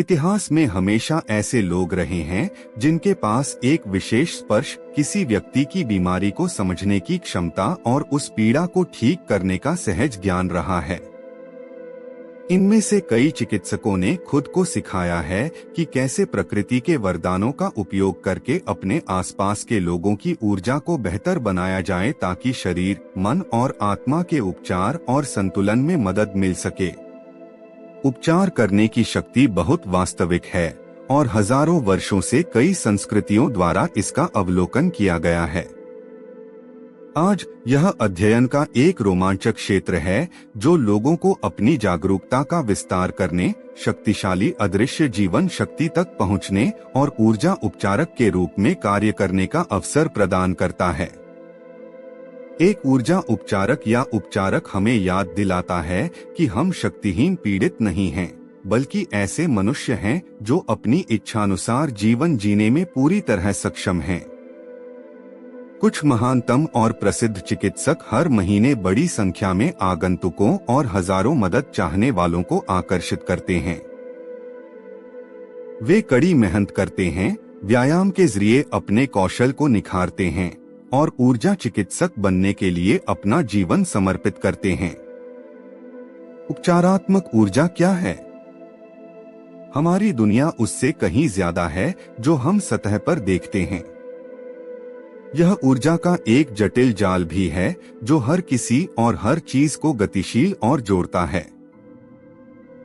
इतिहास में हमेशा ऐसे लोग रहे हैं जिनके पास एक विशेष स्पर्श, किसी व्यक्ति की बीमारी को समझने की क्षमता और उस पीड़ा को ठीक करने का सहज ज्ञान रहा है। इनमें से कई चिकित्सकों ने खुद को सिखाया है कि कैसे प्रकृति के वरदानों का उपयोग करके अपने आसपास के लोगों की ऊर्जा को बेहतर बनाया जाए ताकि शरीर, मन और आत्मा के उपचार और संतुलन में मदद मिल सके। उपचार करने की शक्ति बहुत वास्तविक है और हजारों वर्षों से कई संस्कृतियों द्वारा इसका अवलोकन किया गया है। आज यह अध्ययन का एक रोमांचक क्षेत्र है जो लोगों को अपनी जागरूकता का विस्तार करने, शक्तिशाली अदृश्य जीवन शक्ति तक पहुंचने और ऊर्जा उपचारक के रूप में कार्य करने का अवसर प्रदान करता है। एक ऊर्जा उपचारक या उपचारक हमें याद दिलाता है कि हम शक्तिहीन पीड़ित नहीं हैं, बल्कि ऐसे मनुष्य हैं जो अपनी इच्छानुसार जीवन जीने में पूरी तरह सक्षम हैं। कुछ महानतम और प्रसिद्ध चिकित्सक हर महीने बड़ी संख्या में आगंतुकों और हजारों मदद चाहने वालों को आकर्षित करते हैं। वे कड़ी मेहनत करते हैं, व्यायाम के जरिए अपने कौशल को निखारते हैं और ऊर्जा चिकित्सक बनने के लिए अपना जीवन समर्पित करते हैं। उपचारात्मक ऊर्जा क्या है? हमारी दुनिया उससे कहीं ज्यादा है जो हम सतह पर देखते हैं। यह ऊर्जा का एक जटिल जाल भी है जो हर किसी और हर चीज को गतिशील और जोड़ता है।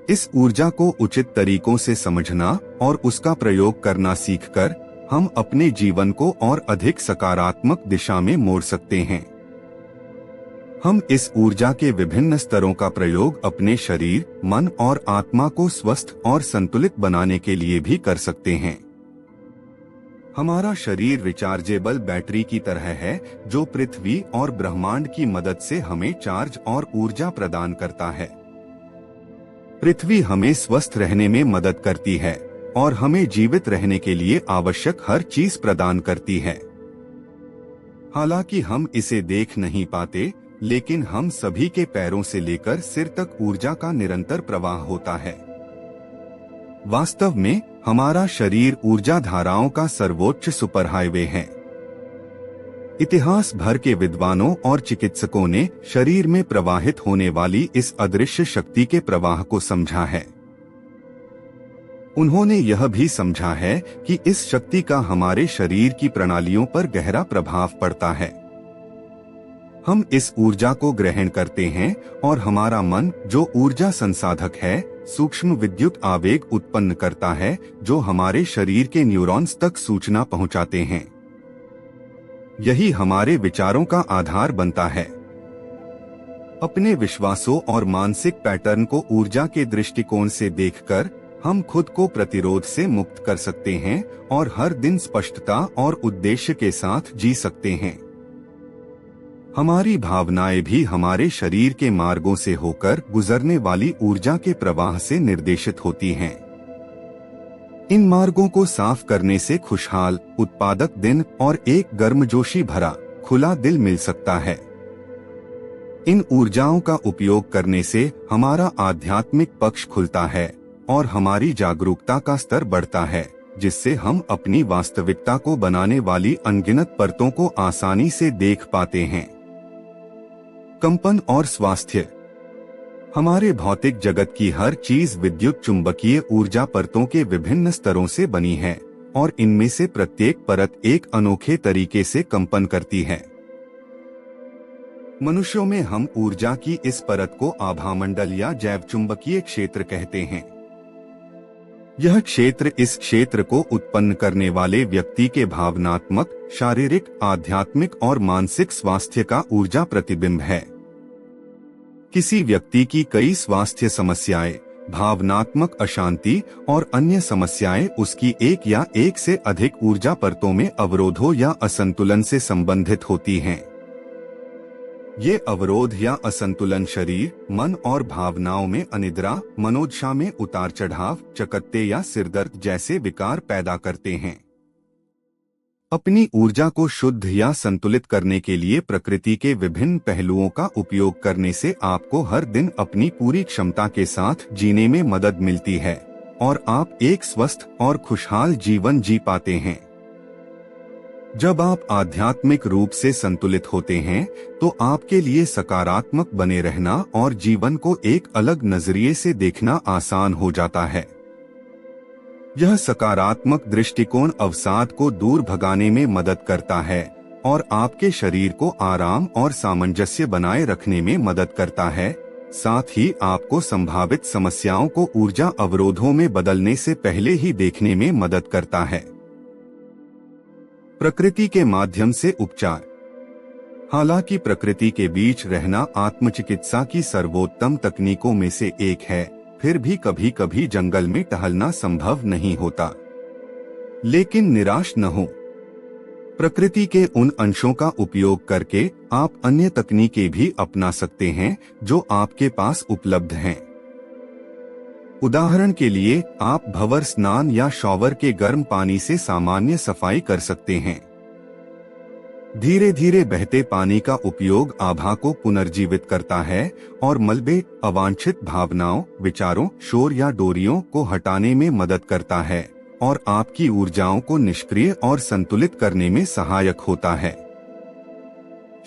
इस ऊर्जा को उचित तरीकों से समझना और उसका प्रयोग करना सीखकर हम अपने जीवन को और अधिक सकारात्मक दिशा में मोड़ सकते हैं। हम इस ऊर्जा के विभिन्न स्तरों का प्रयोग अपने शरीर, मन और आत्मा को स्वस्थ और संतुलित बनाने के लिए भी कर सकते हैं। हमारा शरीर रिचार्जेबल बैटरी की तरह है जो पृथ्वी और ब्रह्मांड की मदद से हमें चार्ज और ऊर्जा प्रदान करता है। पृथ्वी हमें स्वस्थ रहने में मदद करती है और हमें जीवित रहने के लिए आवश्यक हर चीज प्रदान करती है। हालांकि हम इसे देख नहीं पाते, लेकिन हम सभी के पैरों से लेकर सिर तक ऊर्जा का निरंतर प्रवाह होता है। वास्तव में हमारा शरीर ऊर्जा धाराओं का सर्वोच्च सुपरहाईवे है। इतिहास भर के विद्वानों और चिकित्सकों ने शरीर में प्रवाहित होने वाली इस अदृश्य शक्ति के प्रवाह को समझा है। उन्होंने यह भी समझा है कि इस शक्ति का हमारे शरीर की प्रणालियों पर गहरा प्रभाव पड़ता है। हम इस ऊर्जा को ग्रहण करते हैं और हमारा मन, जो ऊर्जा संसाधक है, सूक्ष्म विद्युत आवेग उत्पन्न करता है जो हमारे शरीर के न्यूरॉन्स तक सूचना पहुंचाते हैं। यही हमारे विचारों का आधार बनता है। अपने विश्वासों और मानसिक पैटर्न को ऊर्जा के दृष्टिकोण से देखकर हम खुद को प्रतिरोध से मुक्त कर सकते हैं और हर दिन स्पष्टता और उद्देश्य के साथ जी सकते हैं। हमारी भावनाएं भी हमारे शरीर के मार्गों से होकर गुजरने वाली ऊर्जा के प्रवाह से निर्देशित होती हैं। इन मार्गों को साफ करने से खुशहाल, उत्पादक दिन और एक गर्मजोशी भरा, खुला दिल मिल सकता है। इन ऊर्जाओं का उपयोग करने से हमारा आध्यात्मिक पक्ष खुलता है और हमारी जागरूकता का स्तर बढ़ता है, जिससे हम अपनी वास्तविकता को बनाने वाली अनगिनत परतों को आसानी से देख पाते हैं। कंपन और स्वास्थ्य। हमारे भौतिक जगत की हर चीज विद्युत चुंबकीय ऊर्जा परतों के विभिन्न स्तरों से बनी है और इनमें से प्रत्येक परत एक अनोखे तरीके से कंपन करती है। मनुष्यों में हम ऊर्जा की इस परत को आभामंडल या जैव चुंबकीय क्षेत्र कहते हैं। यह क्षेत्र इस क्षेत्र को उत्पन्न करने वाले व्यक्ति के भावनात्मक, शारीरिक, आध्यात्मिक और मानसिक स्वास्थ्य का ऊर्जा प्रतिबिंब है। किसी व्यक्ति की कई स्वास्थ्य समस्याएं, भावनात्मक अशांति और अन्य समस्याएं उसकी एक या एक से अधिक ऊर्जा परतों में अवरोधों या असंतुलन से संबंधित होती हैं। ये अवरोध या असंतुलन शरीर, मन और भावनाओं में अनिद्रा, मनोदशा में उतार चढ़ाव, चकत्ते या सिरदर्द जैसे विकार पैदा करते हैं। अपनी ऊर्जा को शुद्ध या संतुलित करने के लिए प्रकृति के विभिन्न पहलुओं का उपयोग करने से आपको हर दिन अपनी पूरी क्षमता के साथ जीने में मदद मिलती है और आप एक स्वस्थ और खुशहाल जीवन जी पाते हैं। जब आप आध्यात्मिक रूप से संतुलित होते हैं तो आपके लिए सकारात्मक बने रहना और जीवन को एक अलग नजरिए से देखना आसान हो जाता है। यह सकारात्मक दृष्टिकोण अवसाद को दूर भगाने में मदद करता है और आपके शरीर को आराम और सामंजस्य बनाए रखने में मदद करता है। साथ ही आपको संभावित समस्याओं को ऊर्जा अवरोधों में बदलने से पहले ही देखने में मदद करता है। प्रकृति के माध्यम से उपचार। हालांकि प्रकृति के बीच रहना आत्मचिकित्सा की सर्वोत्तम तकनीकों में से एक है, फिर भी कभी कभी जंगल में टहलना संभव नहीं होता। लेकिन निराश न हो, प्रकृति के उन अंशों का उपयोग करके आप अन्य तकनीकें भी अपना सकते हैं जो आपके पास उपलब्ध हैं। उदाहरण के लिए आप भंवर स्नान या शॉवर के गर्म पानी से सामान्य सफाई कर सकते हैं। धीरे धीरे बहते पानी का उपयोग आभा को पुनर्जीवित करता है और मलबे, अवांछित भावनाओं, विचारों, शोर या डोरियों को हटाने में मदद करता है और आपकी ऊर्जाओं को निष्क्रिय और संतुलित करने में सहायक होता है।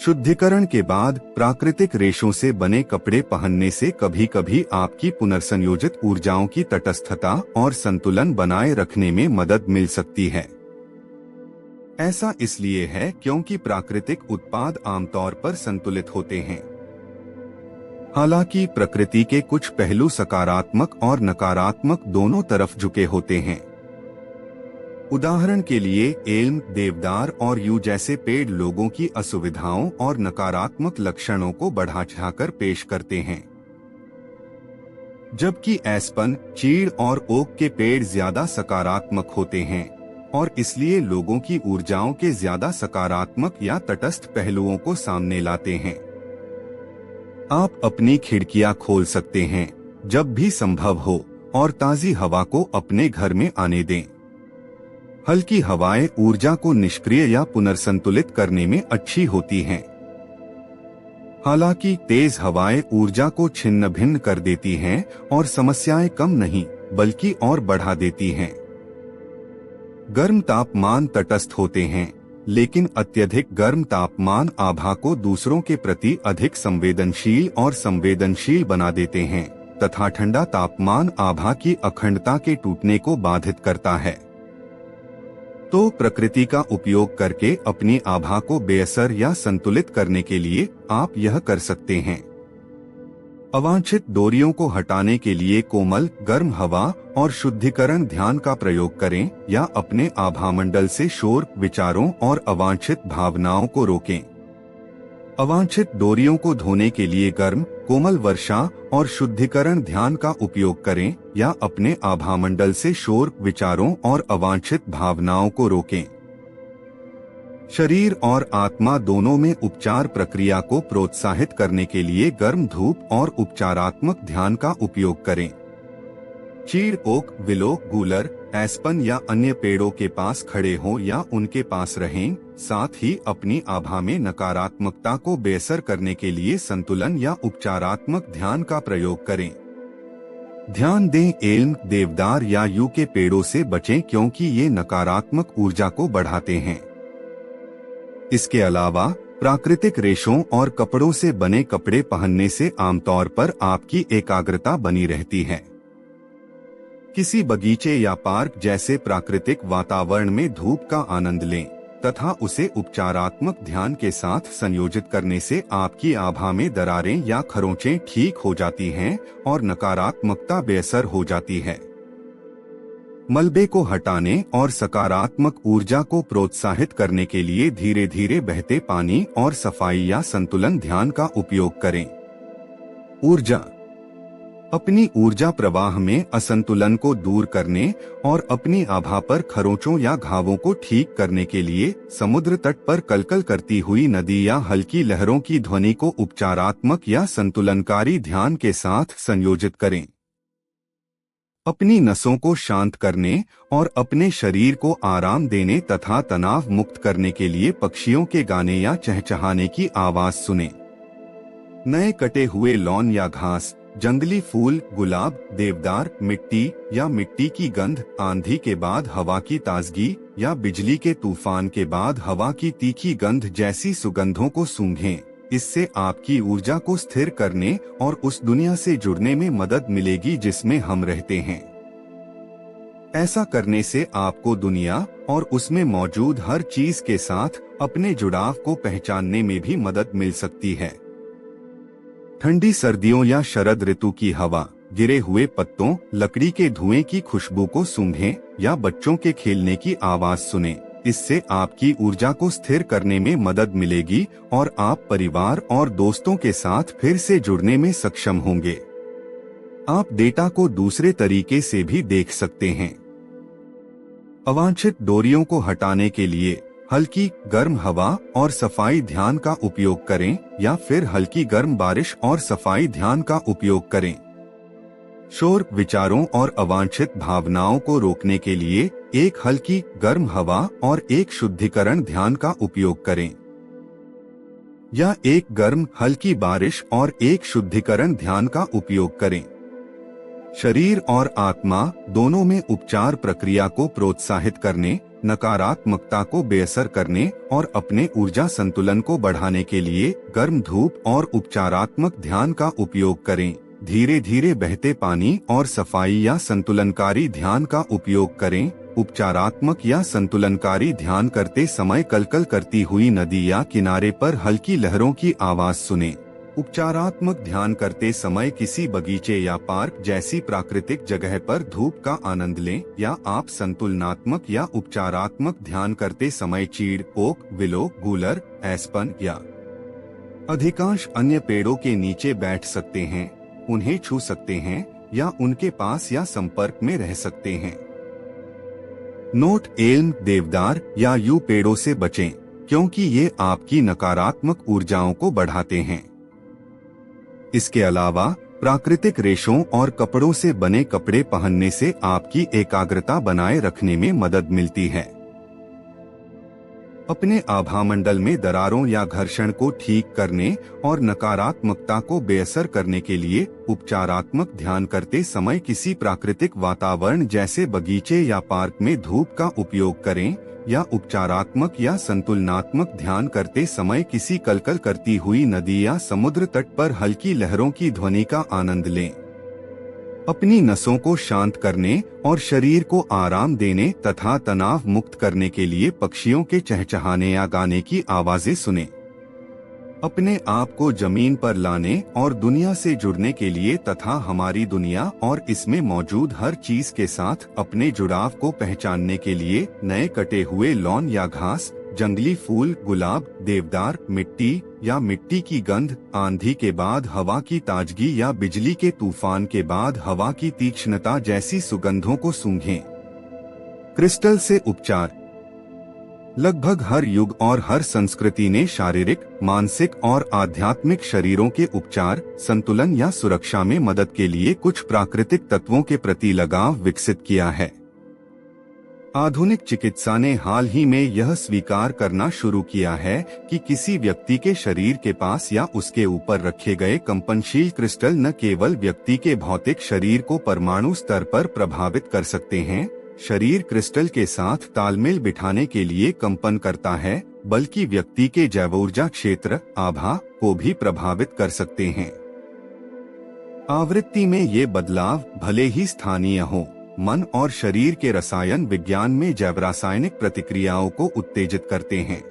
शुद्धिकरण के बाद प्राकृतिक रेशों से बने कपड़े पहनने से कभी कभी आपकी पुनर्संयोजित ऊर्जाओं की तटस्थता और संतुलन बनाए रखने में मदद मिल सकती है। ऐसा इसलिए है क्योंकि प्राकृतिक उत्पाद आमतौर पर संतुलित होते हैं। हालांकि प्रकृति के कुछ पहलू सकारात्मक और नकारात्मक दोनों तरफ झुके होते हैं। उदाहरण के लिए एल्म, देवदार और यू जैसे पेड़ लोगों की असुविधाओं और नकारात्मक लक्षणों को बढ़ा चढ़ाकर पेश करते हैं, जबकि एस्पन, चीड़ और ओक के पेड़ ज्यादा सकारात्मक होते हैं और इसलिए लोगों की ऊर्जाओं के ज्यादा सकारात्मक या तटस्थ पहलुओं को सामने लाते हैं। आप अपनी खिड़कियां खोल सकते हैं जब भी संभव हो और ताजी हवा को अपने घर में आने दें। हल्की हवाएं ऊर्जा को निष्क्रिय या पुनर्संतुलित करने में अच्छी होती हैं। हालांकि तेज हवाएं ऊर्जा को छिन्न भिन्न कर देती हैं और समस्याएं कम नहीं बल्कि और बढ़ा देती हैं। गर्म तापमान तटस्थ होते हैं, लेकिन अत्यधिक गर्म तापमान आभा को दूसरों के प्रति अधिक संवेदनशील और संवेदनशील बना देते हैं तथा ठंडा तापमान आभा की अखंडता के टूटने को बाधित करता है। तो प्रकृति का उपयोग करके अपनी आभा को बेअसर या संतुलित करने के लिए आप यह कर सकते हैं। अवांछित डोरियों को हटाने के लिए कोमल, गर्म हवा और शुद्धिकरण ध्यान का प्रयोग करें या अपने आभामंडल से शोर, विचारों और अवांछित भावनाओं को रोकें। अवांछित डोरियों को धोने के लिए गर्म, कोमल वर्षा और शुद्धिकरण ध्यान का उपयोग करें या अपने आभामंडल से शोर, विचारों और अवांछित भावनाओं को रोकें। शरीर और आत्मा दोनों में उपचार प्रक्रिया को प्रोत्साहित करने के लिए गर्म धूप और उपचारात्मक ध्यान का उपयोग करें। चीड़, ओक, विलो, गूलर, एस्पन या अन्य पेड़ों के पास खड़े हों या उनके पास रहें। साथ ही अपनी आभा में नकारात्मकता को बेअसर करने के लिए संतुलन या उपचारात्मक ध्यान का प्रयोग करें। ध्यान दें, एल्म, देवदार या यू के पेड़ों से बचें क्योंकि ये नकारात्मक ऊर्जा को बढ़ाते हैं। इसके अलावा प्राकृतिक रेशों और कपड़ों से बने कपड़े पहनने से आमतौर पर आपकी एकाग्रता बनी रहती है। किसी बगीचे या पार्क जैसे प्राकृतिक वातावरण में धूप का आनंद लें तथा उसे उपचारात्मक ध्यान के साथ संयोजित करने से आपकी आभा में दरारें या खरोंचें ठीक हो जाती हैं और नकारात्मकता बेअसर हो जाती है। मलबे को हटाने और सकारात्मक ऊर्जा को प्रोत्साहित करने के लिए धीरे धीरे बहते पानी और सफाई या संतुलन ध्यान का उपयोग करें। ऊर्जा। अपनी ऊर्जा प्रवाह में असंतुलन को दूर करने और अपनी आभा पर खरोंचों या घावों को ठीक करने के लिए समुद्र तट पर कलकल करती हुई नदी या हल्की लहरों की ध्वनि को उपचारात्मक या संतुलनकारी ध्यान के साथ संयोजित करें। अपनी नसों को शांत करने और अपने शरीर को आराम देने तथा तनाव मुक्त करने के लिए पक्षियों के गाने या चहचहाने की आवाज सुनें। नए कटे हुए लॉन या घास, जंगली फूल, गुलाब, देवदार, मिट्टी या मिट्टी की गंध, आंधी के बाद हवा की ताजगी या बिजली के तूफान के बाद हवा की तीखी गंध जैसी सुगंधों को सूंघें। इससे आपकी ऊर्जा को स्थिर करने और उस दुनिया से जुड़ने में मदद मिलेगी जिसमें हम रहते हैं। ऐसा करने से आपको दुनिया और उसमें मौजूद हर चीज के साथ अपने जुड़ाव को पहचानने में भी मदद मिल सकती है। ठंडी सर्दियों या शरद ऋतु की हवा, गिरे हुए पत्तों, लकड़ी के धुएं की खुशबू को सूंघें या बच्चों के खेलने की आवाज सुनें। इससे आपकी ऊर्जा को स्थिर करने में मदद मिलेगी और आप परिवार और दोस्तों के साथ फिर से जुड़ने में सक्षम होंगे। आप डेटा को दूसरे तरीके से भी देख सकते हैं। अवांछित डोरियों को हटाने के लिए हल्की गर्म हवा और सफाई ध्यान का उपयोग करें या फिर हल्की गर्म बारिश और सफाई ध्यान का उपयोग करें। शोर, विचारों और अवांछित भावनाओं को रोकने के लिए एक हल्की गर्म हवा और एक शुद्धिकरण ध्यान का उपयोग करें, या एक गर्म हल्की बारिश और एक शुद्धिकरण ध्यान का उपयोग करें। शरीर और आत्मा दोनों में उपचार प्रक्रिया को प्रोत्साहित करने, नकारात्मकता को बेअसर करने और अपने ऊर्जा संतुलन को बढ़ाने के लिए गर्म धूप और उपचारात्मक ध्यान का उपयोग करें। धीरे धीरे बहते पानी और सफाई या संतुलनकारी ध्यान का उपयोग करें। उपचारात्मक या संतुलनकारी ध्यान करते समय कलकल करती हुई नदी या किनारे पर हल्की लहरों की आवाज सुनें। उपचारात्मक ध्यान करते समय किसी बगीचे या पार्क जैसी प्राकृतिक जगह पर धूप का आनंद लें, या आप संतुलनात्मक या उपचारात्मक ध्यान करते समय चीड़, ओक, विलो, गूलर, एस्पन या अधिकांश अन्य पेड़ों के नीचे बैठ सकते हैं, उन्हें छू सकते हैं या उनके पास या संपर्क में रह सकते हैं। नोट: एल्म, देवदार या यू पेड़ों से बचें, क्योंकि ये आपकी नकारात्मक ऊर्जाओं को बढ़ाते हैं। इसके अलावा प्राकृतिक रेशों और कपड़ों से बने कपड़े पहनने से आपकी एकाग्रता बनाए रखने में मदद मिलती है। अपने आभामंडल में दरारों या घर्षण को ठीक करने और नकारात्मकता को बेअसर करने के लिए उपचारात्मक ध्यान करते समय किसी प्राकृतिक वातावरण जैसे बगीचे या पार्क में धूप का उपयोग करें, या उपचारात्मक या संतुलनात्मक ध्यान करते समय किसी कलकल करती हुई नदी या समुद्र तट पर हल्की लहरों की ध्वनि का आनंद लें। अपनी नसों को शांत करने और शरीर को आराम देने तथा तनाव मुक्त करने के लिए पक्षियों के चहचहाने या गाने की आवाजें सुनें। अपने आप को जमीन पर लाने और दुनिया से जुड़ने के लिए तथा हमारी दुनिया और इसमें मौजूद हर चीज के साथ अपने जुड़ाव को पहचानने के लिए नए कटे हुए लॉन या घास, जंगली फूल, गुलाब, देवदार, मिट्टी या मिट्टी की गंध, आंधी के बाद हवा की ताजगी या बिजली के तूफान के बाद हवा की तीक्ष्णता जैसी सुगंधों को सूंघें। क्रिस्टल से उपचार। लगभग हर युग और हर संस्कृति ने शारीरिक, मानसिक और आध्यात्मिक शरीरों के उपचार, संतुलन या सुरक्षा में मदद के लिए कुछ प्राकृतिक तत्वों के प्रति लगाव विकसित किया है। आधुनिक चिकित्सा ने हाल ही में यह स्वीकार करना शुरू किया है कि किसी व्यक्ति के शरीर के पास या उसके ऊपर रखे गए कंपनशील क्रिस्टल न केवल व्यक्ति के भौतिक शरीर को परमाणु स्तर पर प्रभावित कर सकते हैं, शरीर क्रिस्टल के साथ तालमेल बिठाने के लिए कंपन करता है, बल्कि व्यक्ति के जैवऊर्जा क्षेत्र, आभा, को भी प्रभावित कर सकते हैं। आवृत्ति में ये बदलाव भले ही स्थानीय हों, मन और शरीर के रसायन विज्ञान में जैवरासायनिक प्रतिक्रियाओं को उत्तेजित करते हैं।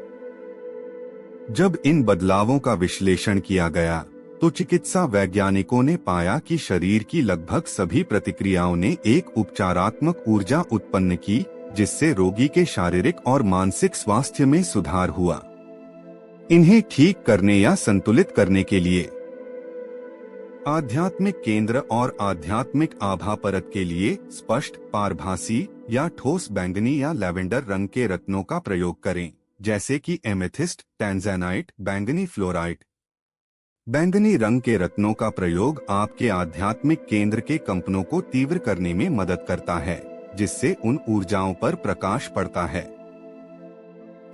जब इन बदलावों का विश्लेषण किया गया, तो चिकित्सा वैज्ञानिकों ने पाया कि शरीर की लगभग सभी प्रतिक्रियाओं ने एक उपचारात्मक ऊर्जा उत्पन्न की, जिससे रोगी के शारीरिक और मानसिक स्वास्थ्य में सुधार हुआ। इन्हें ठीक करने या संतुलित करने के लिए आध्यात्मिक केंद्र और आध्यात्मिक आभा परत के लिए स्पष्ट, पारभासी या ठोस बैंगनी या लैवेंडर रंग के रत्नों का प्रयोग करें, जैसे कि एमेथिस्ट, टैंजैनाइट, बैंगनी फ्लोराइट। बैंगनी रंग के रत्नों का प्रयोग आपके आध्यात्मिक केंद्र के कंपनों को तीव्र करने में मदद करता है, जिससे उन ऊर्जाओं पर प्रकाश पड़ता है।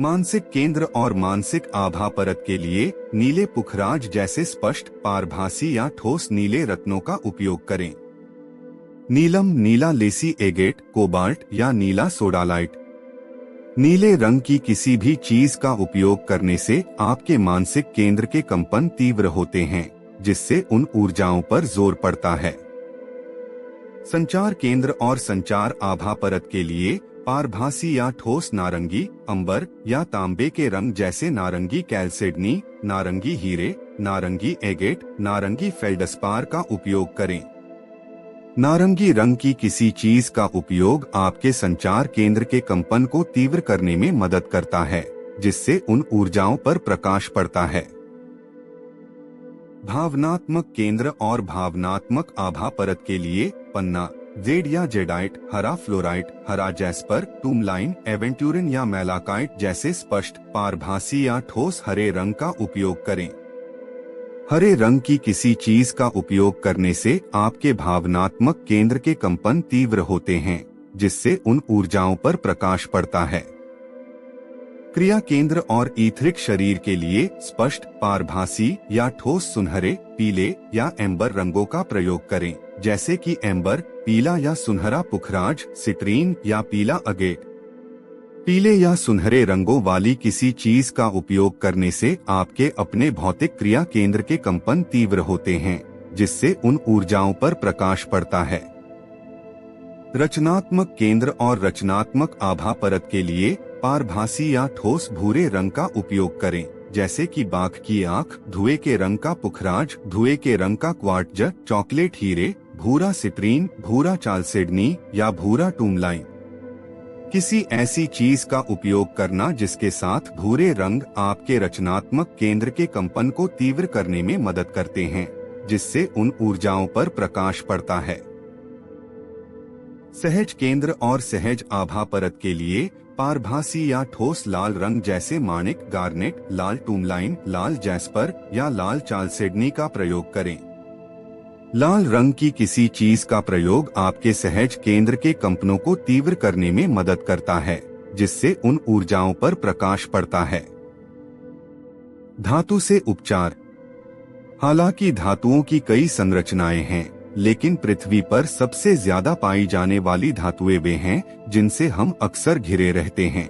मानसिक केंद्र और मानसिक आभा परत के लिए नीले पुखराज जैसे स्पष्ट पारभासी या ठोस नीले रत्नों का उपयोग करें। नीलम, नीला लेसी एगेट, कोबाल्ट या नीला सोडालाइट। नीले रंग की किसी भी चीज का उपयोग करने से आपके मानसिक केंद्र के कंपन तीव्र होते हैं, जिससे उन ऊर्जाओं पर जोर पड़ता है। संचार केंद्र और संचार आभा परत के लिए पारभासी या ठोस नारंगी, अंबर या तांबे के रंग जैसे नारंगी कैल्सेडनी, नारंगी हीरे, नारंगी एगेट, नारंगी फेल्डस्पार का उपयोग करें। नारंगी रंग की किसी चीज का उपयोग आपके संचार केंद्र के कंपन को तीव्र करने में मदद करता है, जिससे उन ऊर्जाओं पर प्रकाश पड़ता है। भावनात्मक केंद्र और भावनात्मक आभा परत के लिए पन्ना, जेड या जेडाइट, हरा फ्लोराइट, हरा जैस्पर, टूमलाइन, एवेंट्यूरिन या मेलाकाइट जैसे स्पष्ट पारभासी या ठोस हरे रंग का उपयोग करें। हरे रंग की किसी चीज का उपयोग करने से आपके भावनात्मक केंद्र के कंपन तीव्र होते हैं, जिससे उन ऊर्जाओं पर प्रकाश पड़ता है। क्रिया केंद्र और ईथरिक शरीर के लिए स्पष्ट पारभासी या ठोस सुनहरे, पीले या एम्बर रंगों का प्रयोग करें, जैसे कि एम्बर, पीला या सुनहरा पुखराज, सिट्रीन या पीला अगेट। पीले या सुनहरे रंगों वाली किसी चीज का उपयोग करने से आपके अपने भौतिक क्रिया केंद्र के कंपन तीव्र होते हैं, जिससे उन ऊर्जाओं पर प्रकाश पड़ता है। रचनात्मक केंद्र और रचनात्मक आभा परत के लिए पारभासी या ठोस भूरे रंग का उपयोग करें, जैसे कि बाघ की आंख, धुएं के रंग का पुखराज, धुएं के रंग का क्वार्ट्ज, चॉकलेट हीरे, भूरा सिट्रीन, भूरा चाल्सेडनी या भूरा टूमलाइन। किसी ऐसी चीज का उपयोग करना जिसके साथ भूरे रंग आपके रचनात्मक केंद्र के कंपन को तीव्र करने में मदद करते हैं, जिससे उन ऊर्जाओं पर प्रकाश पड़ता है। सहज केंद्र और सहज आभा परत के लिए पारभासी या ठोस लाल रंग जैसे माणिक, गार्नेट, लाल टूमलाइन, लाल जैस्पर या लाल चाल्सेडनी का प्रयोग करें। लाल रंग की किसी चीज का प्रयोग आपके सहज केंद्र के कंपनों को तीव्र करने में मदद करता है, जिससे उन ऊर्जाओं पर प्रकाश पड़ता है। धातु से उपचार। हालांकि धातुओं की कई संरचनाएं हैं, लेकिन पृथ्वी पर सबसे ज्यादा पाई जाने वाली धातुएं वे हैं जिनसे हम अक्सर घिरे रहते हैं।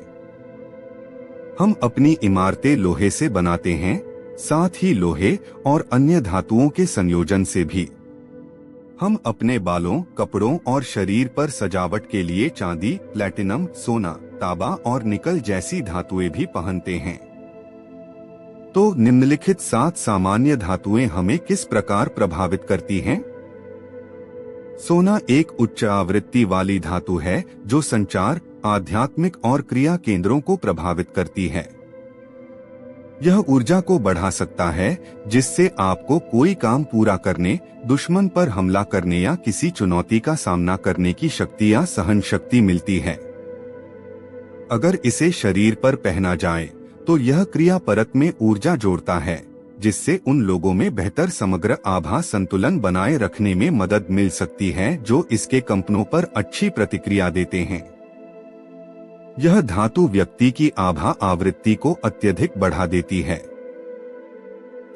हम अपनी इमारतें लोहे से बनाते हैं, साथ ही लोहे और अन्य धातुओं के संयोजन से भी। हम अपने बालों, कपड़ों और शरीर पर सजावट के लिए चांदी, प्लैटिनम, सोना, तांबा और निकल जैसी धातुएं भी पहनते हैं। तो निम्नलिखित 7 सामान्य धातुएं हमें किस प्रकार प्रभावित करती हैं? सोना एक उच्च आवृत्ति वाली धातु है जो संचार, आध्यात्मिक और क्रिया केंद्रों को प्रभावित करती है। यह ऊर्जा को बढ़ा सकता है, जिससे आपको कोई काम पूरा करने, दुश्मन पर हमला करने या किसी चुनौती का सामना करने की शक्ति या सहन शक्ति मिलती है। अगर इसे शरीर पर पहना जाए तो यह क्रिया परत में ऊर्जा जोड़ता है, जिससे उन लोगों में बेहतर समग्र आभा संतुलन बनाए रखने में मदद मिल सकती है जो इसके कंपनों पर अच्छी प्रतिक्रिया देते हैं। यह धातु व्यक्ति की आभा आवृत्ति को अत्यधिक बढ़ा देती है।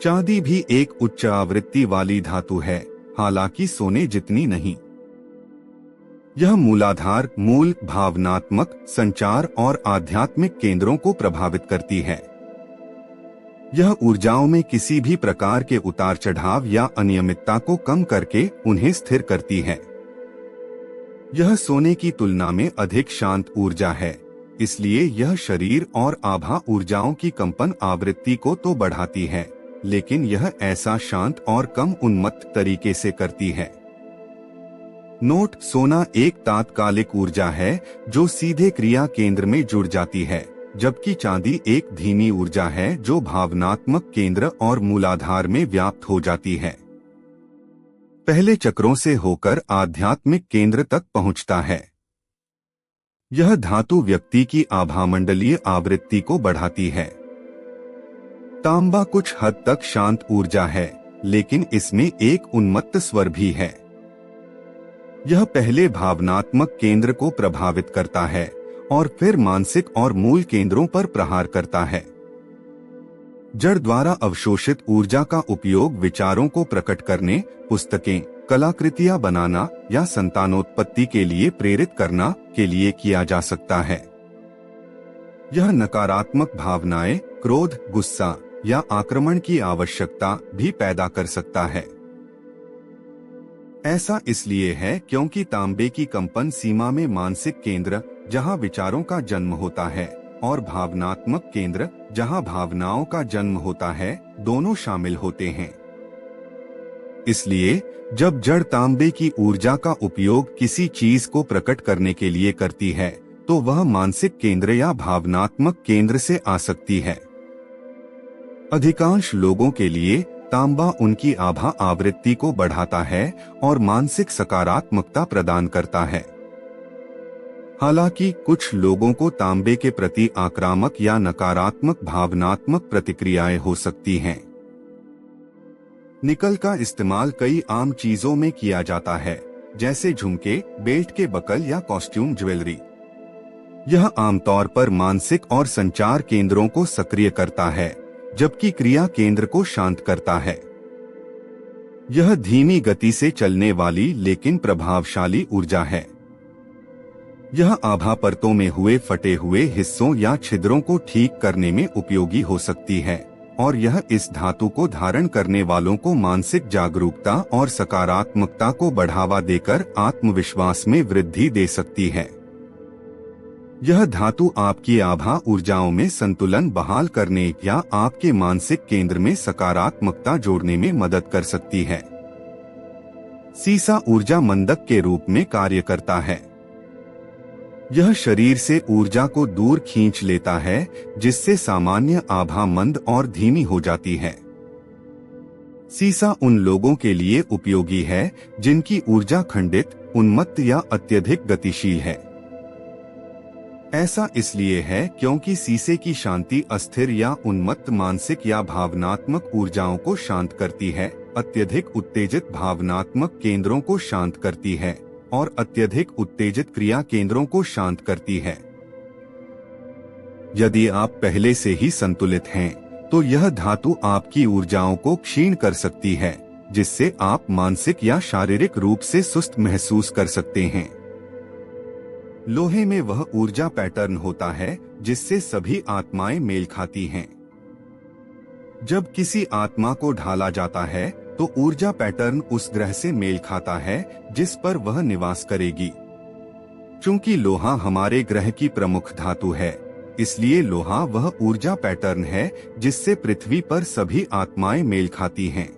चांदी भी एक उच्च आवृत्ति वाली धातु है, हालांकि सोने जितनी नहीं। यह मूलाधार, मूल, भावनात्मक, संचार और आध्यात्मिक केंद्रों को प्रभावित करती है। यह ऊर्जाओं में किसी भी प्रकार के उतार चढ़ाव या अनियमितता को कम करके उन्हें स्थिर करती है। यह सोने की तुलना में अधिक शांत ऊर्जा है, इसलिए यह शरीर और आभा ऊर्जाओं की कंपन आवृत्ति को तो बढ़ाती है, लेकिन यह ऐसा शांत और कम उन्मत्त तरीके से करती है। नोट: सोना एक तात्कालिक ऊर्जा है जो सीधे क्रिया केंद्र में जुड़ जाती है, जबकि चांदी एक धीमी ऊर्जा है जो भावनात्मक केंद्र और मूलाधार में व्याप्त हो जाती है। पहले चक्रों से होकर आध्यात्मिक केंद्र तक पहुंचता है। यह धातु व्यक्ति की आभामंडलीय आवृत्ति को बढ़ाती है। तांबा कुछ हद तक शांत ऊर्जा है, लेकिन इसमें एक उन्मत्त स्वर भी है। यह पहले भावनात्मक केंद्र को प्रभावित करता है और फिर मानसिक और मूल केंद्रों पर प्रहार करता है। जड़ द्वारा अवशोषित ऊर्जा का उपयोग विचारों को प्रकट करने, पुस्तकें, कलाकृतियां बनाना या संतानोत्पत्ति के लिए प्रेरित करना के लिए किया जा सकता है। यह नकारात्मक भावनाएं, क्रोध, गुस्सा या आक्रमण की आवश्यकता भी पैदा कर सकता है। ऐसा इसलिए है क्योंकि तांबे की कंपन सीमा में मानसिक केंद्र, जहां विचारों का जन्म होता है, और भावनात्मक केंद्र, जहां भावनाओं का जन्म होता है, दोनों शामिल होते हैं। इसलिए जब जड़ तांबे की ऊर्जा का उपयोग किसी चीज को प्रकट करने के लिए करती है, तो वह मानसिक केंद्र या भावनात्मक केंद्र से आ सकती है। अधिकांश लोगों के लिए तांबा उनकी आभा आवृत्ति को बढ़ाता है और मानसिक सकारात्मकता प्रदान करता है। हालांकि कुछ लोगों को तांबे के प्रति आक्रामक या नकारात्मक भावनात्मक प्रतिक्रियाएं हो सकती हैं। निकल का इस्तेमाल कई आम चीजों में किया जाता है, जैसे झुमके, बेल्ट के बकल या कॉस्ट्यूम ज्वेलरी। यह आमतौर पर मानसिक और संचार केंद्रों को सक्रिय करता है, जबकि क्रिया केंद्र को शांत करता है। यह धीमी गति से चलने वाली लेकिन प्रभावशाली ऊर्जा है। यह आभा परतों में हुए फटे हुए हिस्सों या छिद्रों को ठीक करने में उपयोगी हो सकती है, और यह इस धातु को धारण करने वालों को मानसिक जागरूकता और सकारात्मकता को बढ़ावा देकर आत्मविश्वास में वृद्धि दे सकती है। यह धातु आपकी आभा ऊर्जाओं में संतुलन बहाल करने या आपके मानसिक केंद्र में सकारात्मकता जोड़ने में मदद कर सकती है। सीसा ऊर्जा मंदक के रूप में कार्य करता है। यह शरीर से ऊर्जा को दूर खींच लेता है, जिससे सामान्य आभा मंद और धीमी हो जाती है। सीसा उन लोगों के लिए उपयोगी है जिनकी ऊर्जा खंडित, उन्मत्त या अत्यधिक गतिशील है। ऐसा इसलिए है क्योंकि सीसे की शांति अस्थिर या उन्मत्त मानसिक या भावनात्मक ऊर्जाओं को शांत करती है, अत्यधिक उत्तेजित भावनात्मक केंद्रों को शांत करती है और अत्यधिक उत्तेजित क्रिया केंद्रों को शांत करती है। यदि आप पहले से ही संतुलित हैं, तो यह धातु आपकी ऊर्जाओं को क्षीण कर सकती है, जिससे आप मानसिक या शारीरिक रूप से सुस्त महसूस कर सकते हैं। लोहे में वह ऊर्जा पैटर्न होता है जिससे सभी आत्माएं मेल खाती हैं। जब किसी आत्मा को ढाला जाता है, तो ऊर्जा पैटर्न उस ग्रह से मेल खाता है जिस पर वह निवास करेगी। चूंकि लोहा हमारे ग्रह की प्रमुख धातु है, इसलिए लोहा वह ऊर्जा पैटर्न है जिससे पृथ्वी पर सभी आत्माएं मेल खाती हैं।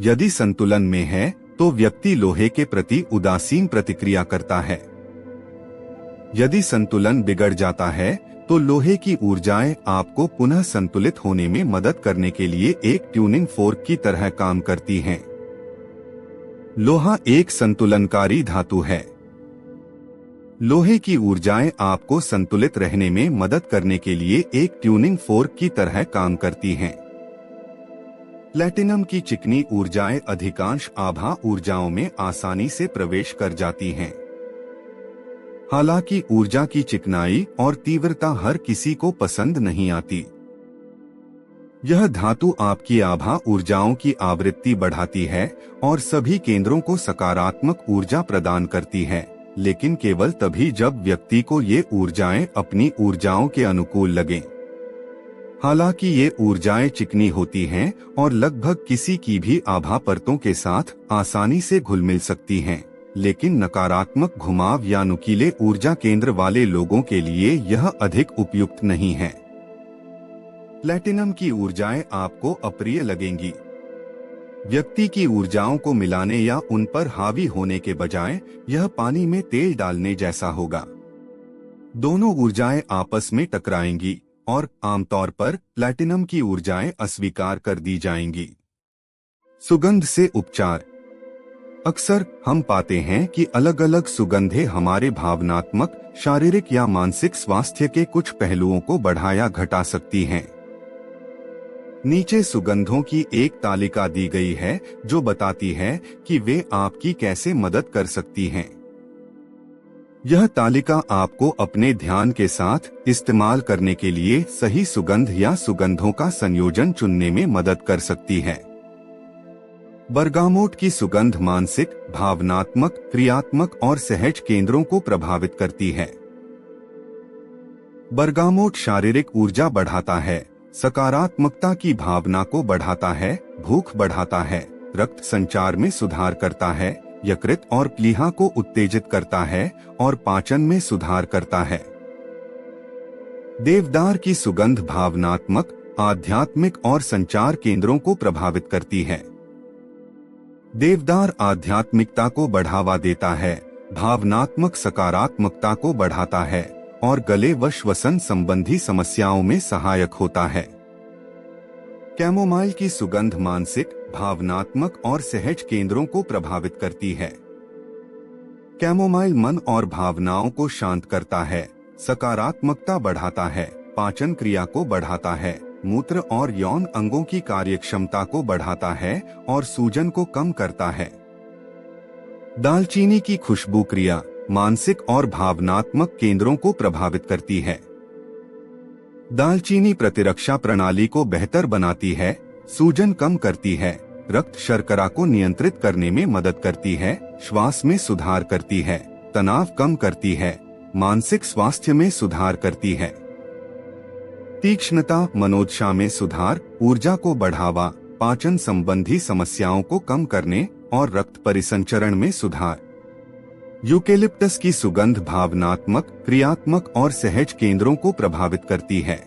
यदि संतुलन में है, तो व्यक्ति लोहे के प्रति उदासीन प्रतिक्रिया करता है। यदि संतुलन बिगड़ जाता है, तो लोहे की ऊर्जाएं आपको पुनः संतुलित होने में मदद करने के लिए एक ट्यूनिंग फोर्क की तरह काम करती हैं। लोहा एक संतुलनकारी धातु है। लोहे की ऊर्जाएं आपको संतुलित रहने में मदद करने के लिए एक ट्यूनिंग फोर्क की तरह काम करती हैं। प्लैटिनम की चिकनी ऊर्जाएं अधिकांश आभा ऊर्जाओं में आसानी से प्रवेश कर जाती हैं। हालांकि ऊर्जा की चिकनाई और तीव्रता हर किसी को पसंद नहीं आती। यह धातु आपकी आभा ऊर्जाओं की आवृत्ति बढ़ाती है और सभी केंद्रों को सकारात्मक ऊर्जा प्रदान करती है, लेकिन केवल तभी जब व्यक्ति को ये ऊर्जाएं अपनी ऊर्जाओं के अनुकूल लगें। हालांकि ये ऊर्जाएं चिकनी होती हैं और लगभग किसी की भी आभा परतों के साथ आसानी से घुल मिल सकती हैं, लेकिन नकारात्मक घुमाव या नुकीले ऊर्जा केंद्र वाले लोगों के लिए यह अधिक उपयुक्त नहीं है। प्लैटिनम की ऊर्जाएं आपको अप्रिय लगेंगी। व्यक्ति की ऊर्जाओं को मिलाने या उन पर हावी होने के बजाय यह पानी में तेल डालने जैसा होगा। दोनों ऊर्जाएं आपस में टकराएंगी और आमतौर पर प्लैटिनम की ऊर्जाएं अस्वीकार कर दी जाएंगी। सुगंध से उपचार। अक्सर हम पाते हैं कि अलग अलग सुगंधें हमारे भावनात्मक, शारीरिक या मानसिक स्वास्थ्य के कुछ पहलुओं को बढ़ा या घटा सकती हैं। नीचे सुगंधों की एक तालिका दी गई है जो बताती है कि वे आपकी कैसे मदद कर सकती हैं। यह तालिका आपको अपने ध्यान के साथ इस्तेमाल करने के लिए सही सुगंध या सुगंधों का संयोजन चुनने में मदद कर सकती है। बरगामोट की सुगंध मानसिक, भावनात्मक, क्रियात्मक और सहज केंद्रों को प्रभावित करती है। बरगामोट शारीरिक ऊर्जा बढ़ाता है, सकारात्मकता की भावना को बढ़ाता है, भूख बढ़ाता है, रक्त संचार में सुधार करता है, यकृत और प्लीहा को उत्तेजित करता है और पाचन में सुधार करता है। देवदार की सुगंध भावनात्मक, आध्यात्मिक और संचार केंद्रों को प्रभावित करती है। देवदार आध्यात्मिकता को बढ़ावा देता है, भावनात्मक सकारात्मकता को बढ़ाता है और गले व श्वसन संबंधी समस्याओं में सहायक होता है। कैमोमाइल की सुगंध मानसिक, भावनात्मक और सहज केंद्रों को प्रभावित करती है। कैमोमाइल मन और भावनाओं को शांत करता है, सकारात्मकता बढ़ाता है, पाचन क्रिया को बढ़ाता है, मूत्र और यौन अंगों की कार्यक्षमता को बढ़ाता है और सूजन को कम करता है। दालचीनी की खुशबू क्रिया मानसिक और भावनात्मक केंद्रों को प्रभावित करती है। दालचीनी प्रतिरक्षा प्रणाली को बेहतर बनाती है, सूजन कम करती है, रक्त शर्करा को नियंत्रित करने में मदद करती है, श्वास में सुधार करती है, तनाव कम करती है, मानसिक स्वास्थ्य में सुधार करती है। तीक्ष्णता, मनोदशा में सुधार, ऊर्जा को बढ़ावा, पाचन संबंधी समस्याओं को कम करने और रक्त परिसंचरण में सुधार। यूकेलिप्टस की सुगंध भावनात्मक, क्रियात्मक और सहज केंद्रों को प्रभावित करती है।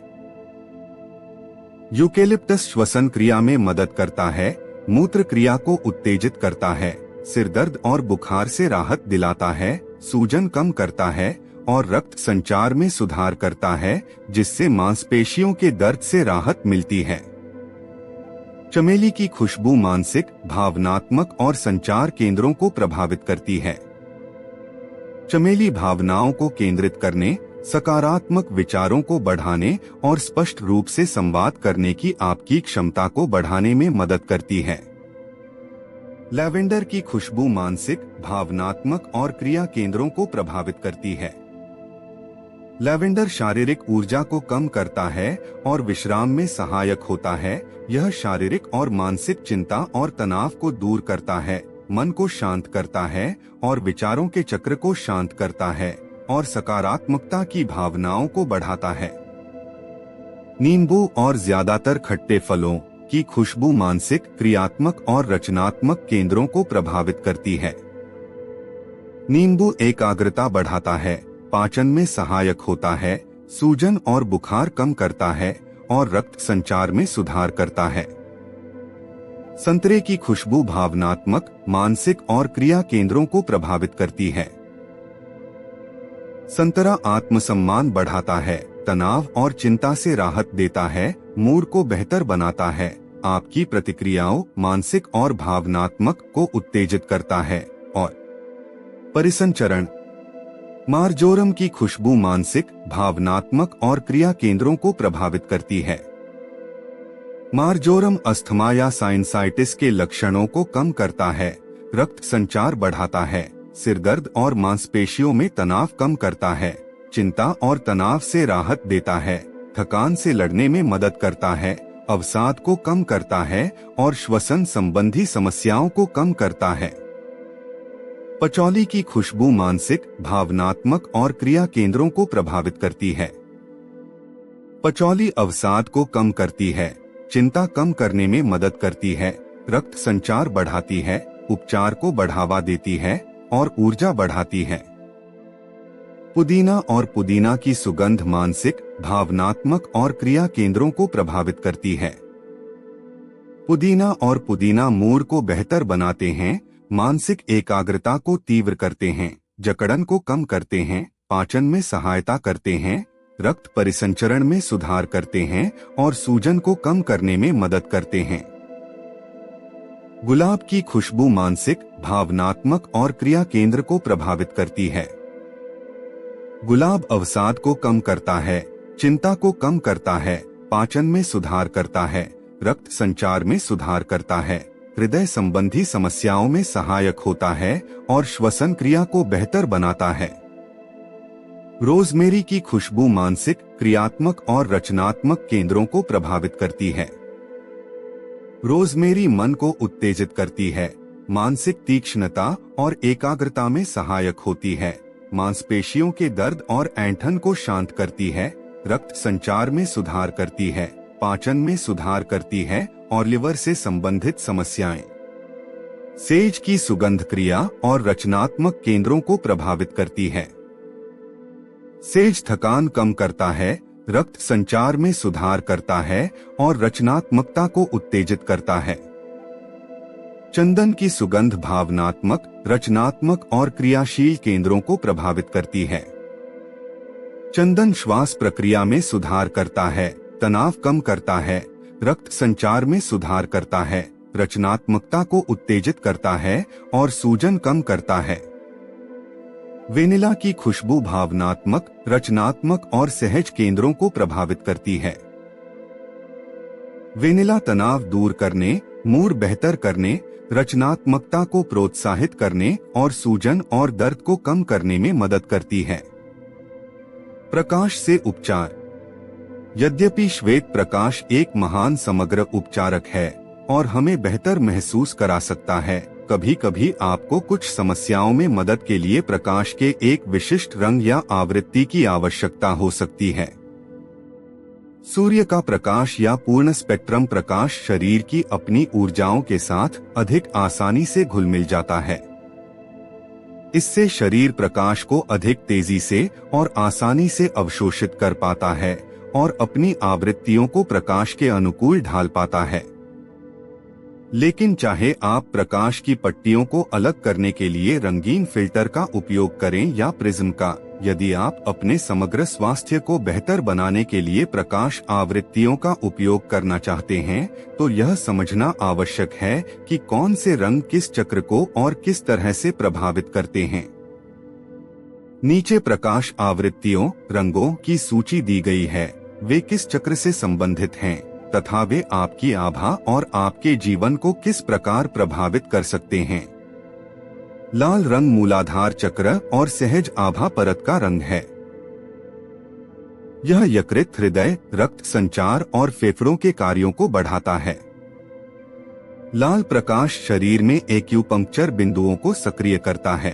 यूकेलिप्टस श्वसन क्रिया में मदद करता है, मूत्र क्रिया को उत्तेजित करता है, सिर दर्द और बुखार से राहत दिलाता है, सूजन कम करता है और रक्त संचार में सुधार करता है, जिससे मांसपेशियों के दर्द से राहत मिलती है। चमेली की खुशबू मानसिक, भावनात्मक और संचार केंद्रों को प्रभावित करती है। चमेली भावनाओं को केंद्रित करने, सकारात्मक विचारों को बढ़ाने और स्पष्ट रूप से संवाद करने की आपकी क्षमता को बढ़ाने में मदद करती है। लैवेंडर की खुशबू मानसिक, भावनात्मक और क्रिया केंद्रों को प्रभावित करती है। लैवेंडर शारीरिक ऊर्जा को कम करता है और विश्राम में सहायक होता है। यह शारीरिक और मानसिक चिंता और तनाव को दूर करता है, मन को शांत करता है और विचारों के चक्र को शांत करता है और सकारात्मकता की भावनाओं को बढ़ाता है। नींबू और ज्यादातर खट्टे फलों की खुशबू मानसिक, क्रियात्मक और रचनात्मक केंद्रों को प्रभावित करती है। नींबू एकाग्रता बढ़ाता है, पाचन में सहायक होता है, सूजन और बुखार कम करता है और रक्त संचार में सुधार करता है। संतरे की खुशबू भावनात्मक, मानसिक और क्रिया केंद्रों को प्रभावित करती है। संतरा आत्मसम्मान बढ़ाता है, तनाव और चिंता से राहत देता है, मूड को बेहतर बनाता है, आपकी प्रतिक्रियाओं मानसिक और भावनात्मक को उत्तेजित करता है और परिसंचरण। मार्जोरम की खुशबू मानसिक, भावनात्मक और क्रिया केंद्रों को प्रभावित करती है। मार्जोरम अस्थमा या साइनसाइटिस के लक्षणों को कम करता है, रक्त संचार बढ़ाता है, सिर दर्द और मांसपेशियों में तनाव कम करता है, चिंता और तनाव से राहत देता है, थकान से लड़ने में मदद करता है, अवसाद को कम करता है और श्वसन संबंधी समस्याओं को कम करता है। पचौली की खुशबू मानसिक, भावनात्मक और क्रिया केंद्रों को प्रभावित करती है। पचौली अवसाद को कम करती है, चिंता कम करने में मदद करती है, रक्त संचार बढ़ाती है, उपचार को बढ़ावा देती है और ऊर्जा बढ़ाती है। पुदीना और पुदीना की सुगंध मानसिक, भावनात्मक और क्रिया केंद्रों को प्रभावित करती है। पुदीना और पुदीना मूड को बेहतर बनाते हैं, मानसिक एकाग्रता को तीव्र करते हैं, जकड़न को कम करते हैं, पाचन में सहायता करते हैं, रक्त परिसंचरण में सुधार करते हैं और सूजन को कम करने में मदद करते हैं। गुलाब की खुशबू मानसिक, भावनात्मक और क्रिया केंद्र को प्रभावित करती है। गुलाब अवसाद को कम करता है, चिंता को कम करता है, पाचन में सुधार करता है, रक्त संचार में सुधार करता है, हृदय संबंधी समस्याओं में सहायक होता है और श्वसन क्रिया को बेहतर बनाता है। रोजमेरी की खुशबू मानसिक, क्रियात्मक और रचनात्मक केंद्रों को प्रभावित करती है। रोजमेरी मन को उत्तेजित करती है, मानसिक तीक्ष्णता और एकाग्रता में सहायक होती है, मांसपेशियों के दर्द और ऐंठन को शांत करती है, रक्त संचार में सुधार करती है, पाचन में सुधार करती है और लिवर से संबंधित समस्याएं। सेज की सुगंध क्रिया और रचनात्मक केंद्रों को प्रभावित करती है। सेज थकान कम करता है, रक्त संचार में सुधार करता है और रचनात्मकता को उत्तेजित करता है। चंदन की सुगंध भावनात्मक, रचनात्मक और क्रियाशील केंद्रों को प्रभावित करती है। चंदन श्वास प्रक्रिया में सुधार करता है, तनाव कम करता है, रक्त संचार में सुधार करता है, रचनात्मकता को उत्तेजित करता है और सूजन कम करता है। वेनिला की खुशबू भावनात्मक, रचनात्मक और सहज केंद्रों को प्रभावित करती है। वेनिला तनाव दूर करने, मूड बेहतर करने, रचनात्मकता को प्रोत्साहित करने और सूजन और दर्द को कम करने में मदद करती है। प्रकाश से उपचार। यद्यपि श्वेत प्रकाश एक महान समग्र उपचारक है और हमें बेहतर महसूस करा सकता है, कभी कभी आपको कुछ समस्याओं में मदद के लिए प्रकाश के एक विशिष्ट रंग या आवृत्ति की आवश्यकता हो सकती है। सूर्य का प्रकाश या पूर्ण स्पेक्ट्रम प्रकाश शरीर की अपनी ऊर्जाओं के साथ अधिक आसानी से घुल मिल जाता है। इससे शरीर प्रकाश को अधिक तेजी से और आसानी से अवशोषित कर पाता है और अपनी आवृत्तियों को प्रकाश के अनुकूल ढाल पाता है। लेकिन चाहे आप प्रकाश की पट्टियों को अलग करने के लिए रंगीन फिल्टर का उपयोग करें या प्रिज्म का, यदि आप अपने समग्र स्वास्थ्य को बेहतर बनाने के लिए प्रकाश आवृत्तियों का उपयोग करना चाहते हैं, तो यह समझना आवश्यक है कि कौन से रंग किस चक्र को और किस तरह से प्रभावित करते हैं। नीचे प्रकाश आवृत्तियों, रंगों की सूची दी गई है। वे किस चक्र से संबंधित हैं तथा वे आपकी आभा और आपके जीवन को किस प्रकार प्रभावित कर सकते हैं। लाल रंग मूलाधार चक्र और सहज आभा परत का रंग है। यह यकृत, हृदय, रक्त संचार और फेफड़ों के कार्यों को बढ़ाता है। लाल प्रकाश शरीर में एक्यूपंक्चर बिंदुओं को सक्रिय करता है।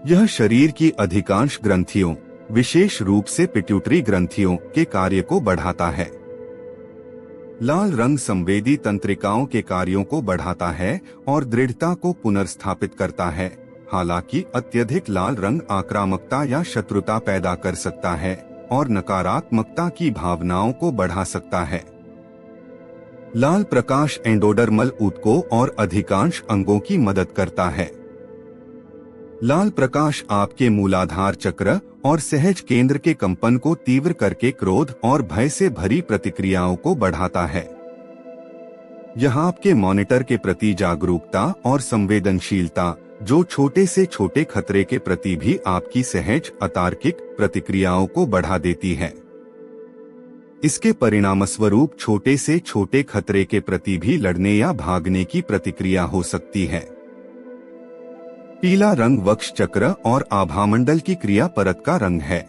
यह शरीर की अधिकांश ग्रंथियों, विशेष रूप से पिट्यूटरी ग्रंथियों के कार्य को बढ़ाता है। लाल रंग संवेदी तंत्रिकाओं के कार्यों को बढ़ाता है और दृढ़ता को पुनर्स्थापित करता है। हालांकि अत्यधिक लाल रंग आक्रामकता या शत्रुता पैदा कर सकता है और नकारात्मकता की भावनाओं को बढ़ा सकता है। लाल प्रकाश एंडोडर्मल ऊतकों और अधिकांश अंगों की मदद करता है। लाल प्रकाश आपके मूलाधार चक्र और सहज केंद्र के कंपन को तीव्र करके क्रोध और भय से भरी प्रतिक्रियाओं को बढ़ाता है। यह आपके मॉनिटर के प्रति जागरूकता और संवेदनशीलता, जो छोटे से छोटे खतरे के प्रति भी आपकी सहज अतार्किक प्रतिक्रियाओं को बढ़ा देती है। इसके परिणामस्वरूप छोटे से छोटे खतरे के प्रति भी लड़ने या भागने की प्रतिक्रिया हो सकती है। पीला रंग वक्ष चक्र और आभामंडल की क्रिया परत का रंग है।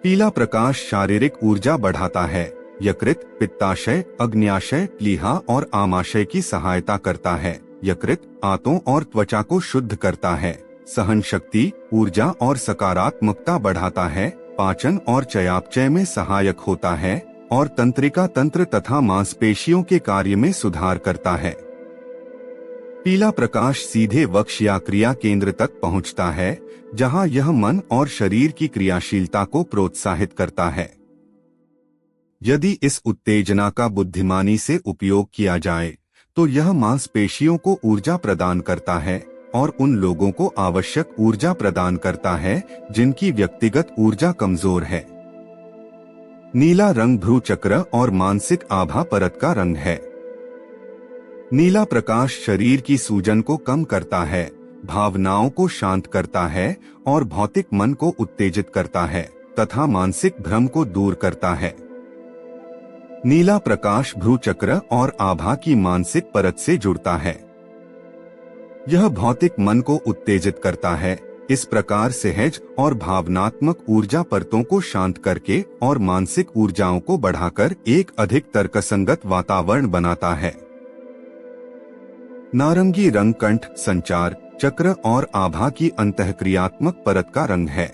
पीला प्रकाश शारीरिक ऊर्जा बढ़ाता है, यकृत, पित्ताशय, अग्न्याशय, प्लीहा और आमाशय की सहायता करता है। यकृत, आंतों और त्वचा को शुद्ध करता है, सहन शक्ति, ऊर्जा और सकारात्मकता बढ़ाता है, पाचन और चयापचय में सहायक होता है और तंत्रिका तंत्र तथा मांसपेशियों के कार्य में सुधार करता है। पीला प्रकाश सीधे वक्ष या क्रिया केंद्र तक पहुंचता है, जहां यह मन और शरीर की क्रियाशीलता को प्रोत्साहित करता है। यदि इस उत्तेजना का बुद्धिमानी से उपयोग किया जाए, तो यह मांसपेशियों को ऊर्जा प्रदान करता है और उन लोगों को आवश्यक ऊर्जा प्रदान करता है जिनकी व्यक्तिगत ऊर्जा कमजोर है। नीला रंग भ्रू चक्र और मानसिक आभा परत का रंग है। नीला प्रकाश शरीर की सूजन को कम करता है, भावनाओं को शांत करता है और भौतिक मन को उत्तेजित करता है तथा मानसिक भ्रम को दूर करता है। नीला प्रकाश भ्रू चक्र और आभा की मानसिक परत से जुड़ता है। यह भौतिक मन को उत्तेजित करता है, इस प्रकार सहज और भावनात्मक ऊर्जा परतों को शांत करके और मानसिक ऊर्जाओं को बढ़ाकर एक अधिक तर्कसंगत वातावरण बनाता है। नारंगी रंग कंठ, संचार चक्र और आभा की अंतःक्रियात्मक परत का रंग है।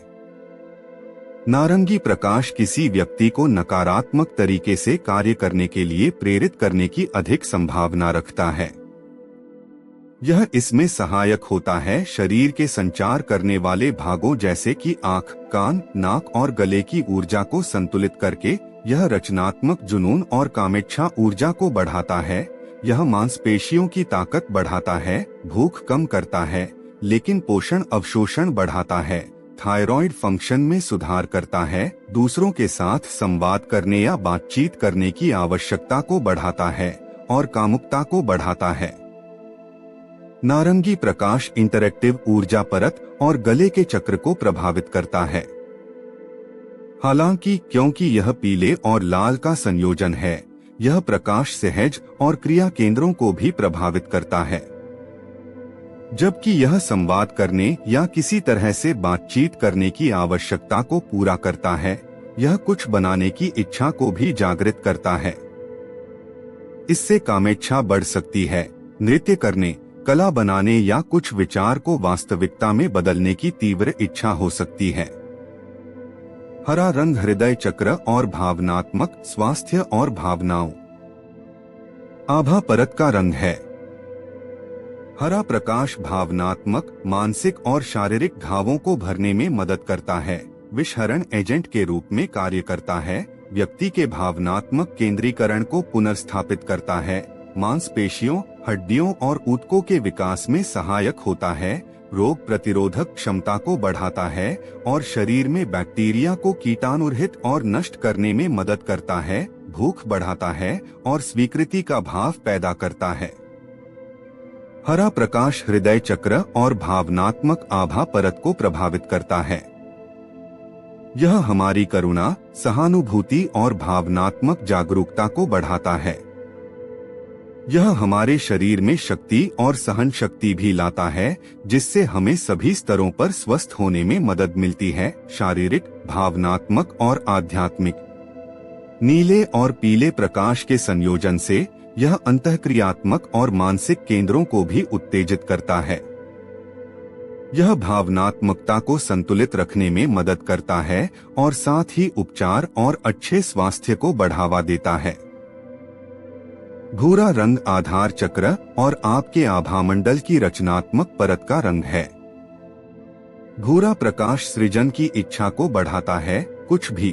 नारंगी प्रकाश किसी व्यक्ति को नकारात्मक तरीके से कार्य करने के लिए प्रेरित करने की अधिक संभावना रखता है। यह इसमें सहायक होता है शरीर के संचार करने वाले भागों जैसे कि आँख, कान, नाक और गले की ऊर्जा को संतुलित करके। यह रचनात्मक जुनून और कामेच्छा ऊर्जा को बढ़ाता है। यह मांसपेशियों की ताकत बढ़ाता है, भूख कम करता है, लेकिन पोषण अवशोषण बढ़ाता है, थायराइड फंक्शन में सुधार करता है, दूसरों के साथ संवाद करने या बातचीत करने की आवश्यकता को बढ़ाता है और कामुकता को बढ़ाता है। नारंगी प्रकाश इंटरैक्टिव ऊर्जा परत और गले के चक्र को प्रभावित करता है। हालांकि क्योंकि यह पीले और लाल का संयोजन है, यह प्रकाश सहज और क्रिया केंद्रों को भी प्रभावित करता है, जबकि यह संवाद करने या किसी तरह से बातचीत करने की आवश्यकता को पूरा करता है। यह कुछ बनाने की इच्छा को भी जागृत करता है। इससे कामेच्छा बढ़ सकती है, नृत्य करने, कला बनाने या कुछ विचार को वास्तविकता में बदलने की तीव्र इच्छा हो सकती है। हरा रंग हृदय चक्र और भावनात्मक स्वास्थ्य और भावनाओं। आभा परत का रंग है। हरा प्रकाश भावनात्मक, मानसिक और शारीरिक घावों को भरने में मदद करता है, विषहरण एजेंट के रूप में कार्य करता है, व्यक्ति के भावनात्मक केंद्रीकरण को पुनर्स्थापित करता है, मांसपेशियों, हड्डियों और ऊतकों के विकास में सहायक होता है, रोग प्रतिरोधक क्षमता को बढ़ाता है और शरीर में बैक्टीरिया को कीटाणुरहित और नष्ट करने में मदद करता है, भूख बढ़ाता है और स्वीकृति का भाव पैदा करता है। हरा प्रकाश हृदय चक्र और भावनात्मक आभा परत को प्रभावित करता है। यह हमारी करुणा, सहानुभूति और भावनात्मक जागरूकता को बढ़ाता है। यह हमारे शरीर में शक्ति और सहन शक्ति भी लाता है, जिससे हमें सभी स्तरों पर स्वस्थ होने में मदद मिलती है, शारीरिक, भावनात्मक और आध्यात्मिक। नीले और पीले प्रकाश के संयोजन से यह अंतःक्रियात्मक और मानसिक केंद्रों को भी उत्तेजित करता है। यह भावनात्मकता को संतुलित रखने में मदद करता है और साथ ही उपचार और अच्छे स्वास्थ्य को बढ़ावा देता है। भूरा रंग आधार चक्र और आपके आभामंडल की रचनात्मक परत का रंग है। भूरा प्रकाश सृजन की इच्छा को बढ़ाता है, कुछ भी।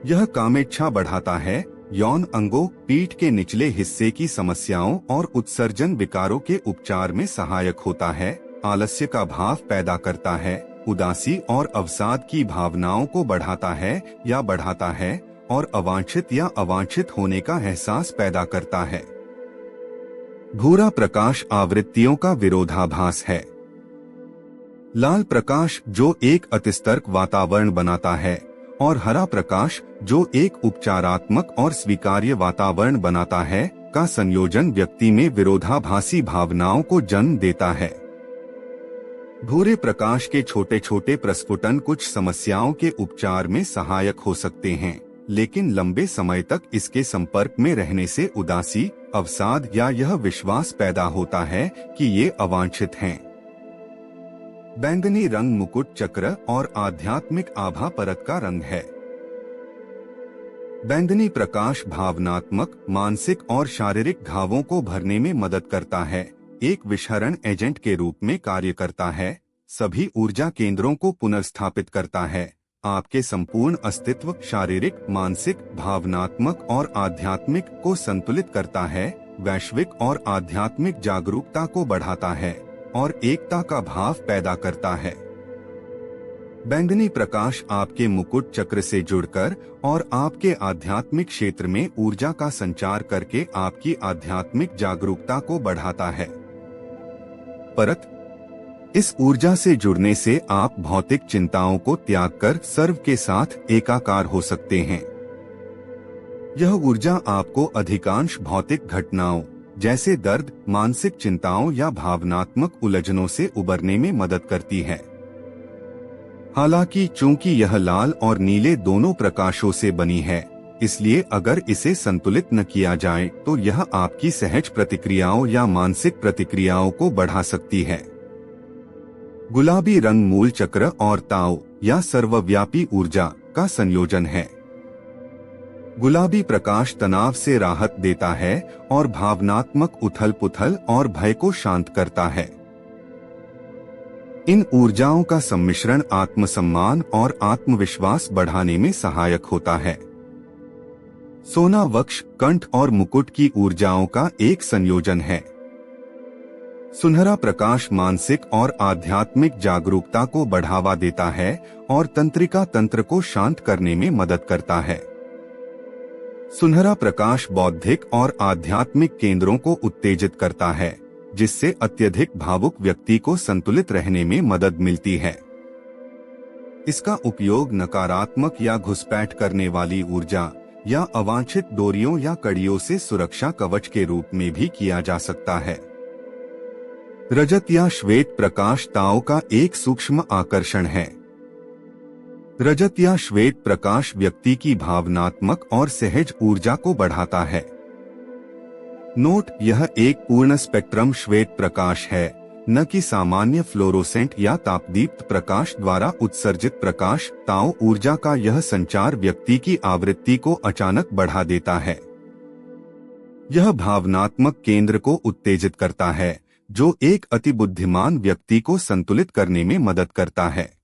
यह कामेच्छा बढ़ाता है, यौन अंगों, पीठ के निचले हिस्से की समस्याओं और उत्सर्जन विकारों के उपचार में सहायक होता है, आलस्य का भाव पैदा करता है, उदासी और अवसाद की भावनाओं को बढ़ाता है या बढ़ाता है और अवांछित या अवांछित होने का एहसास पैदा करता है। भूरा प्रकाश आवृत्तियों का विरोधाभास है। लाल प्रकाश जो एक अतिस्तर्क वातावरण बनाता है और हरा प्रकाश जो एक उपचारात्मक और स्वीकार्य वातावरण बनाता है, का संयोजन व्यक्ति में विरोधाभासी भावनाओं को जन्म देता है। भूरे प्रकाश के छोटे छोटे प्रस्फुटन कुछ समस्याओं के उपचार में सहायक हो सकते हैं, लेकिन लंबे समय तक इसके संपर्क में रहने से उदासी, अवसाद या यह विश्वास पैदा होता है कि ये अवांछित हैं। बैंगनी रंग मुकुट चक्र और आध्यात्मिक आभा परत का रंग है। बैंगनी प्रकाश भावनात्मक, मानसिक और शारीरिक घावों को भरने में मदद करता है, एक विषहरण एजेंट के रूप में कार्य करता है, सभी ऊर्जा केंद्रों को पुनर्स्थापित करता है, आपके संपूर्ण अस्तित्व, शारीरिक, मानसिक, भावनात्मक और आध्यात्मिक को संतुलित करता है, वैश्विक और आध्यात्मिक जागरूकता को बढ़ाता है और एकता का भाव पैदा करता है। बैंगनी प्रकाश आपके मुकुट चक्र से जुड़कर और आपके आध्यात्मिक क्षेत्र में ऊर्जा का संचार करके आपकी आध्यात्मिक जागरूकता को बढ़ाता है। परत इस ऊर्जा से जुड़ने से आप भौतिक चिंताओं को त्याग कर सर्व के साथ एकाकार हो सकते हैं। यह ऊर्जा आपको अधिकांश भौतिक घटनाओं जैसे दर्द, मानसिक चिंताओं या भावनात्मक उलझनों से उबरने में मदद करती है। हालांकि चूंकि यह लाल और नीले दोनों प्रकाशों से बनी है, इसलिए अगर इसे संतुलित न किया जाए तो यह आपकी सहज प्रतिक्रियाओं या मानसिक प्रतिक्रियाओं को बढ़ा सकती है। गुलाबी रंग मूल चक्र और ताओ या सर्वव्यापी ऊर्जा का संयोजन है। गुलाबी प्रकाश तनाव से राहत देता है और भावनात्मक उथल-पुथल और भय को शांत करता है। इन ऊर्जाओं का सम्मिश्रण आत्मसम्मान और आत्मविश्वास बढ़ाने में सहायक होता है। सोना वक्ष, कंठ और मुकुट की ऊर्जाओं का एक संयोजन है। सुनहरा प्रकाश मानसिक और आध्यात्मिक जागरूकता को बढ़ावा देता है और तंत्रिका तंत्र को शांत करने में मदद करता है। सुनहरा प्रकाश बौद्धिक और आध्यात्मिक केंद्रों को उत्तेजित करता है, जिससे अत्यधिक भावुक व्यक्ति को संतुलित रहने में मदद मिलती है। इसका उपयोग नकारात्मक या घुसपैठ करने वाली ऊर्जा या अवांछित डोरियों या कड़ियों से सुरक्षा कवच के रूप में भी किया जा सकता है। रजत या श्वेत प्रकाश ताओ का एक सूक्ष्म आकर्षण है। रजत या श्वेत प्रकाश व्यक्ति की भावनात्मक और सहज ऊर्जा को बढ़ाता है। नोट: यह एक पूर्ण स्पेक्ट्रम श्वेत प्रकाश है, न कि सामान्य फ्लोरोसेंट या तापदीप्त प्रकाश द्वारा उत्सर्जित प्रकाश। ताओ ऊर्जा का यह संचार व्यक्ति की आवृत्ति को अचानक बढ़ा देता है। यह भावनात्मक केंद्र को उत्तेजित करता है, जो एक अति बुद्धिमान व्यक्ति को संतुलित करने में मदद करता है।